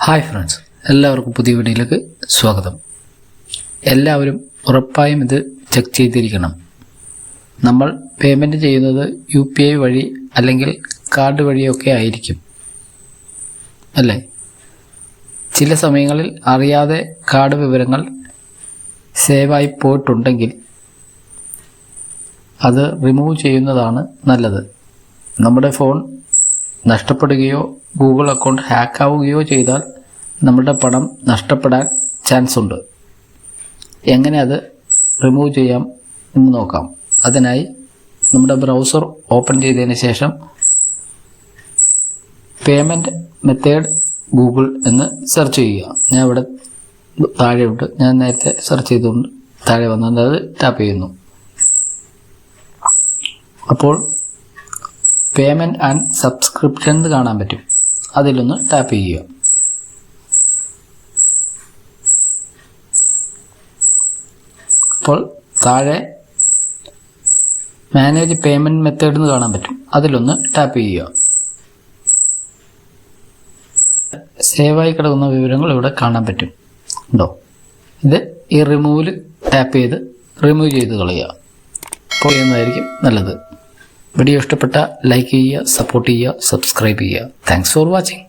Hi friends, എല്ലാവർക്കും പുതിയ വീഡിയോയിലേക്ക് സ്വാഗതം. എല്ലാവരും ഉറപ്പായും ഇത് ചെക്ക് ചെയ്തിരിക്കണം. നമ്മൾ പേയ്മെൻറ്റ് ചെയ്യുന്നത് UPI വഴി അല്ലെങ്കിൽ കാർഡ് വഴിയൊക്കെ ആയിരിക്കും അല്ലേ? ചില സമയങ്ങളിൽ അറിയാതെ കാർഡ് വിവരങ്ങൾ സേവായി പോയിട്ടുണ്ടെങ്കിൽ അത് റിമൂവ് ചെയ്യുന്നതാണ് നല്ലത്. നമ്മുടെ ഫോൺ നഷ്ടപ്പെടുകയോ ഗൂഗിൾ അക്കൗണ്ട് ഹാക്കാവുകയോ ചെയ്താൽ നമ്മുടെ പണം നഷ്ടപ്പെടാൻ ചാൻസ് ഉണ്ട്. എങ്ങനെ അത് റിമൂവ് ചെയ്യാം എന്ന് നോക്കാം. അതിനായി നമ്മുടെ ബ്രൗസർ ഓപ്പൺ ചെയ്തതിന് ശേഷം പേയ്മെൻറ്റ് മെത്തേഡ് ഗൂഗിൾ എന്ന് സെർച്ച് ചെയ്യുക. ഞാൻ ഇവിടെ താഴെയുണ്ട്, ഞാൻ നേരത്തെ സെർച്ച് ചെയ്തുകൊണ്ട് താഴെ വന്നത് അത് ടാപ്പ് ചെയ്യുന്നു. അപ്പോൾ പേയ്മെൻറ്റ് ആൻഡ് സബ്സ്ക്രിപ്ഷൻ എന്ന് കാണാൻ പറ്റും. അതിലൊന്ന് ടാപ്പ് ചെയ്യുക. അപ്പോൾ താഴെ മാനേജ് പേയ്മെൻറ്റ് മെത്തേഡ് എന്ന് കാണാൻ പറ്റും. അതിലൊന്ന് ടാപ്പ് ചെയ്യുക. സേവായി കിടക്കുന്ന വിവരങ്ങൾ ഇവിടെ കാണാൻ പറ്റും. ഉണ്ടോ? ഇത് ഈ റിമൂവിൽ ടാപ്പ് ചെയ്ത് റിമൂവ് ചെയ്ത് കളയുക. അപ്പോൾ ചെയ്യുന്നതായിരിക്കും നല്ലത്. വീഡിയോ ഇഷ്ടപ്പെട്ട ലൈക്ക് ചെയ്യുക, സപ്പോർട്ട് ചെയ്യുക, സബ്സ്ക്രൈബ് ചെയ്യുക. Thanks for watching.